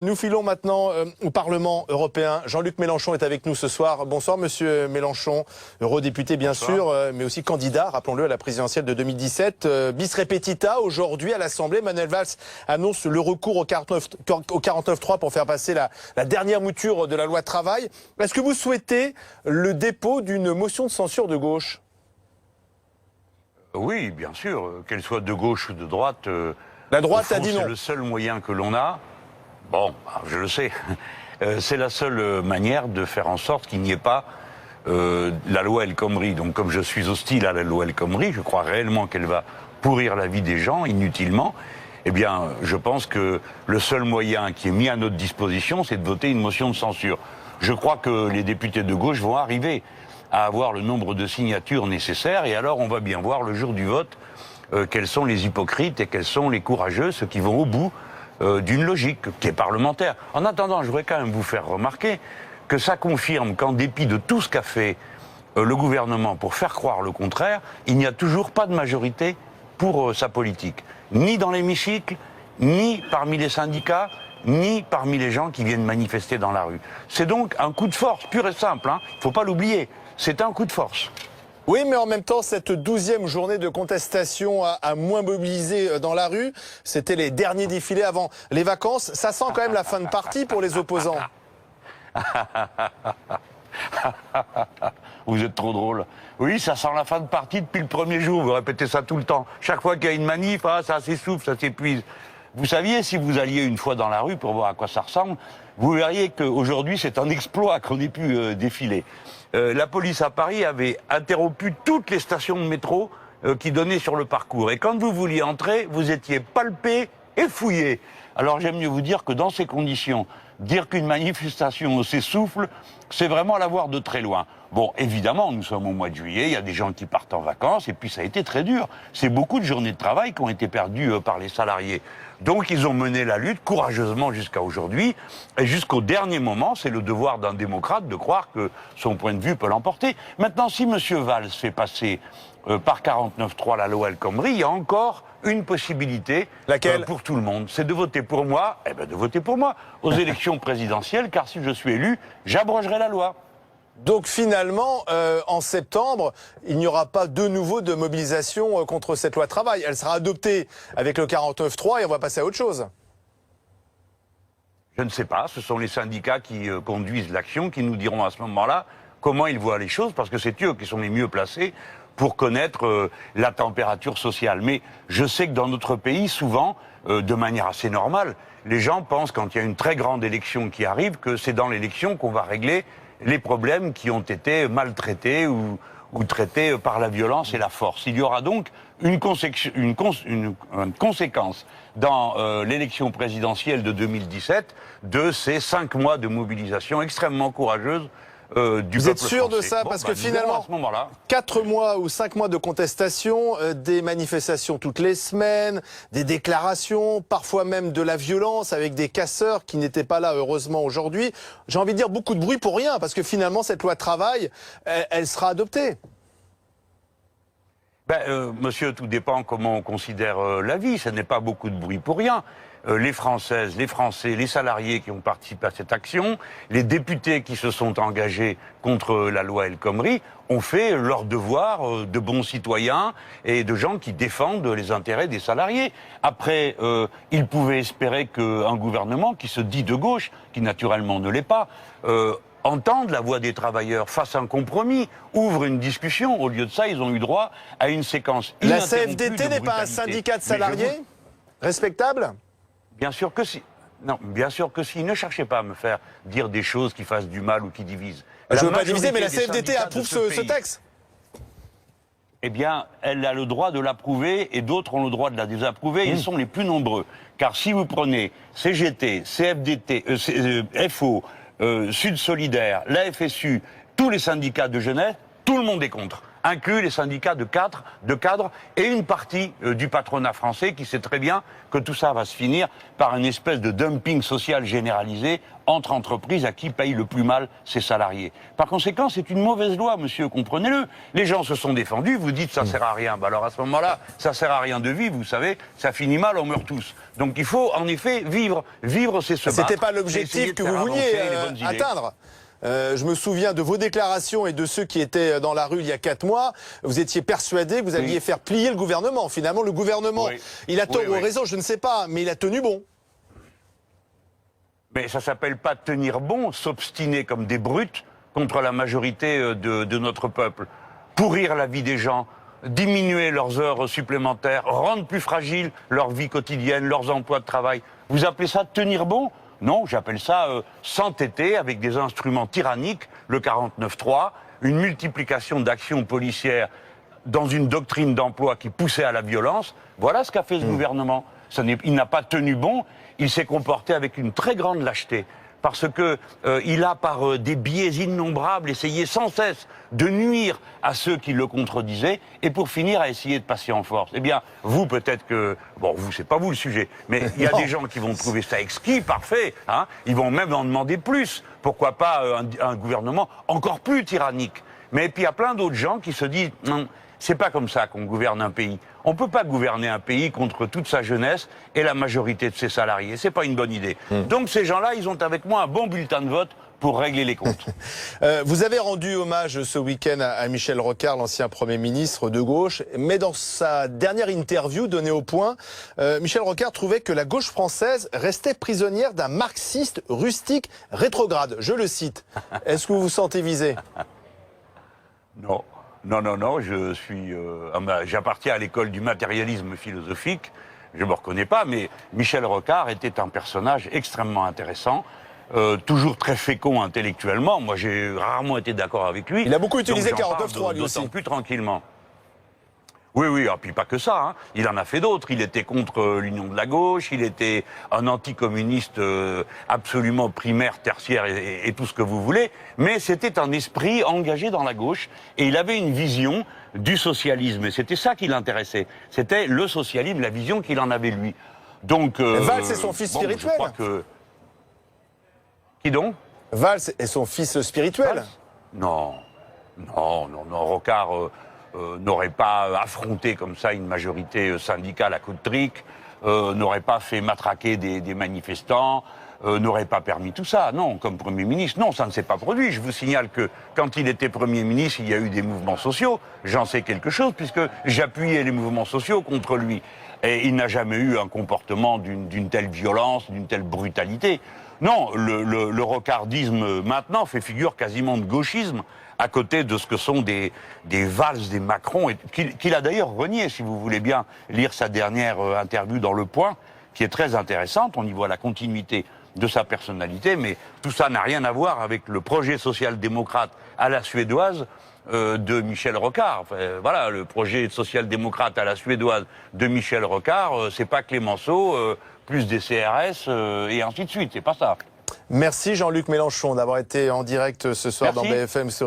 Nous filons maintenant au Parlement européen. Jean-Luc Mélenchon est avec nous ce soir. Bonsoir Monsieur Mélenchon, eurodéputé bien sûr, mais aussi candidat, rappelons-le, à la présidentielle de 2017. Bis repetita, aujourd'hui à l'Assemblée, Manuel Valls annonce le recours au 49.3 pour faire passer la dernière mouture de la loi travail. Est-ce que vous souhaitez le dépôt d'une motion de censure de gauche ? Oui, bien sûr, qu'elle soit de gauche ou de droite. La droite a dit non. C'est le seul moyen que l'on a. Bon, je le sais. C'est la seule manière de faire en sorte qu'il n'y ait pas la loi El Khomri. Donc, comme je suis hostile à la loi El Khomri, je crois réellement qu'elle va pourrir la vie des gens inutilement. Eh bien, je pense que le seul moyen qui est mis à notre disposition, c'est de voter une motion de censure. Je crois que les députés de gauche vont arriver à avoir le nombre de signatures nécessaires, et alors on va bien voir le jour du vote quels sont les hypocrites et quels sont les courageux, ceux qui vont au bout d'une logique qui est parlementaire. En attendant, je voudrais quand même vous faire remarquer que ça confirme qu'en dépit de tout ce qu'a fait le gouvernement pour faire croire le contraire, il n'y a toujours pas de majorité pour sa politique. Ni dans l'hémicycle, ni parmi les syndicats, ni parmi les gens qui viennent manifester dans la rue. C'est donc un coup de force pur et simple, hein. Il ne faut pas l'oublier, c'est un coup de force. Oui, mais en même temps, cette 12e journée de contestation a moins mobilisé dans la rue. C'était les derniers défilés avant les vacances. Ça sent quand même la fin de partie pour les opposants. Vous êtes trop drôle. Oui, ça sent la fin de partie depuis le premier jour. Vous répétez ça tout le temps. Chaque fois qu'il y a une manif, ça s'essouffle, ça s'épuise. Vous saviez, si vous alliez une fois dans la rue pour voir à quoi ça ressemble, vous verriez qu'aujourd'hui, c'est un exploit qu'on ait pu défiler. La police à Paris avait interrompu toutes les stations de métro qui donnaient sur le parcours. Et quand vous vouliez entrer, vous étiez palpé et fouillé. Alors j'aime mieux vous dire que dans ces conditions, dire qu'une manifestation s'essouffle, c'est vraiment la voir de très loin. Bon, évidemment, nous sommes au mois de juillet, il y a des gens qui partent en vacances, et puis ça a été très dur. C'est beaucoup de journées de travail qui ont été perdues par les salariés. Donc ils ont mené la lutte courageusement jusqu'à aujourd'hui, et jusqu'au dernier moment, c'est le devoir d'un démocrate de croire que son point de vue peut l'emporter. Maintenant, si M. Valls fait passer par 49.3 la loi El Khomri, il y a encore une possibilité. Laquelle pour tout le monde, c'est de voter pour moi, de voter pour moi aux élections présidentielles, car si je suis élu, j'abrogerai la loi. Donc finalement, en septembre, il n'y aura pas de nouveau de mobilisation contre cette loi travail. Elle sera adoptée avec le 49.3 et on va passer à autre chose. Je ne sais pas, ce sont les syndicats qui conduisent l'action, qui nous diront à ce moment-là comment ils voient les choses, parce que c'est eux qui sont les mieux placés pour connaître la température sociale. Mais je sais que dans notre pays, souvent, de manière assez normale, les gens pensent, quand il y a une très grande élection qui arrive, que c'est dans l'élection qu'on va régler les problèmes qui ont été maltraités ou traités par la violence et la force. Il y aura donc une conséquence dans l'élection présidentielle de 2017 de ces 5 mois de mobilisation extrêmement courageuse du peuple français. Vous êtes sûr de ça? Parce que finalement, 4 mois ou 5 mois de contestation, des manifestations toutes les semaines, des déclarations, parfois même de la violence avec des casseurs qui n'étaient pas là heureusement aujourd'hui. J'ai envie de dire beaucoup de bruit pour rien, parce que finalement cette loi travail, elle sera adoptée. Monsieur, tout dépend comment on considère la vie. Ce n'est pas beaucoup de bruit pour rien. Les Françaises, les Français, les salariés qui ont participé à cette action, les députés qui se sont engagés contre la loi El Khomri ont fait leur devoir de bons citoyens et de gens qui défendent les intérêts des salariés. Après, ils pouvaient espérer qu'un gouvernement qui se dit de gauche, qui naturellement ne l'est pas, entendent la voix des travailleurs, fassent un compromis, ouvrent une discussion. Au lieu de ça, ils ont eu droit à une séquence ininterrompue. La CFDT n'est pas un syndicat de salariés respectable? Bien sûr que si. Non, bien sûr que si. Ne cherchez pas à me faire dire des choses qui fassent du mal ou qui divisent. Je ne veux pas diviser, mais la CFDT approuve ce texte. Eh bien, elle a le droit de l'approuver et d'autres ont le droit de la désapprouver. Ils sont les plus nombreux. Car si vous prenez CGT, CFDT, FO, Sud Solidaire, la FSU, tous les syndicats de jeunesse, tout le monde est contre. inclut les syndicats de cadres et une partie du patronat français qui sait très bien que tout ça va se finir par une espèce de dumping social généralisé entre entreprises à qui payent le plus mal ses salariés. Par conséquent, c'est une mauvaise loi, monsieur, comprenez-le. Les gens se sont défendus, vous dites ça sert à rien. Bah alors à ce moment-là, ça sert à rien de vivre, vous savez, ça finit mal, on meurt tous. Donc il faut en effet vivre. Vivre, c'est se battre. C'était pas l'objectif que vous vouliez atteindre. Je me souviens de vos déclarations et de ceux qui étaient dans la rue il y a 4 mois. Vous étiez persuadé que vous alliez faire plier le gouvernement. Finalement, le gouvernement, il a tort ou raison, je ne sais pas, mais il a tenu bon. Mais ça s'appelle pas tenir bon, s'obstiner comme des brutes contre la majorité de notre peuple. Pourrir la vie des gens, diminuer leurs heures supplémentaires, rendre plus fragile leur vie quotidienne, leurs emplois de travail. Vous appelez ça tenir bon ? Non, j'appelle ça s'entêter avec des instruments tyranniques, le 49.3, une multiplication d'actions policières dans une doctrine d'emploi qui poussait à la violence. Voilà ce qu'a fait ce gouvernement. Il n'a pas tenu bon, il s'est comporté avec une très grande lâcheté. Parce que il a, par des biais innombrables, essayé sans cesse de nuire à ceux qui le contredisaient, et pour finir, à essayer de passer en force. Eh bien, vous, peut-être que... Bon, vous, c'est pas vous le sujet, mais il y a des gens qui vont trouver ça exquis, parfait, hein. Ils vont même en demander plus. Pourquoi pas un gouvernement encore plus tyrannique? Mais puis il y a plein d'autres gens qui se disent... C'est pas comme ça qu'on gouverne un pays. On peut pas gouverner un pays contre toute sa jeunesse et la majorité de ses salariés. C'est pas une bonne idée. Donc ces gens-là, ils ont avec moi un bon bulletin de vote pour régler les comptes. Vous avez rendu hommage ce week-end à Michel Rocard, l'ancien Premier ministre de gauche, mais dans sa dernière interview donnée au Point, Michel Rocard trouvait que la gauche française restait prisonnière d'un marxiste rustique rétrograde. Je le cite. Est-ce que vous vous sentez visé? Non. Non, j'appartiens à l'école du matérialisme philosophique, je ne me reconnais pas, mais Michel Rocard était un personnage extrêmement intéressant, toujours très fécond intellectuellement. Moi, j'ai rarement été d'accord avec lui. Il a beaucoup utilisé 49.3 lui aussi. Plus tranquillement. Oui, et puis pas que ça, hein. Il en a fait d'autres. Il était contre l'union de la gauche, il était un anticommuniste absolument primaire, tertiaire et tout ce que vous voulez, mais c'était un esprit engagé dans la gauche, et il avait une vision du socialisme, et c'était ça qui l'intéressait. C'était le socialisme, la vision qu'il en avait lui. Donc, Valls est son fils spirituel. Je crois que... Qui donc? Valls est son fils spirituel. Valls? Non, Rocard... n'aurait pas affronté comme ça une majorité syndicale à coups de trick, n'aurait pas fait matraquer des manifestants, n'aurait pas permis tout ça. Non, comme Premier ministre, non, ça ne s'est pas produit. Je vous signale que quand il était Premier ministre, il y a eu des mouvements sociaux. J'en sais quelque chose puisque j'appuyais les mouvements sociaux contre lui. Et il n'a jamais eu un comportement d'une telle violence, d'une telle brutalité. Non, le rocardisme maintenant fait figure quasiment de gauchisme à côté de ce que sont des Valls, des Macron, qu'il a d'ailleurs renié, si vous voulez bien lire sa dernière interview dans Le Point, qui est très intéressante. On y voit la continuité de sa personnalité, mais tout ça n'a rien à voir avec le projet social-démocrate à la suédoise de Michel Rocard. Enfin, voilà, le projet social-démocrate à la suédoise de Michel Rocard, c'est pas Clémenceau, plus des CRS, et ainsi de suite, c'est pas ça. Merci Jean-Luc Mélenchon d'avoir été en direct ce soir dans BFM Story.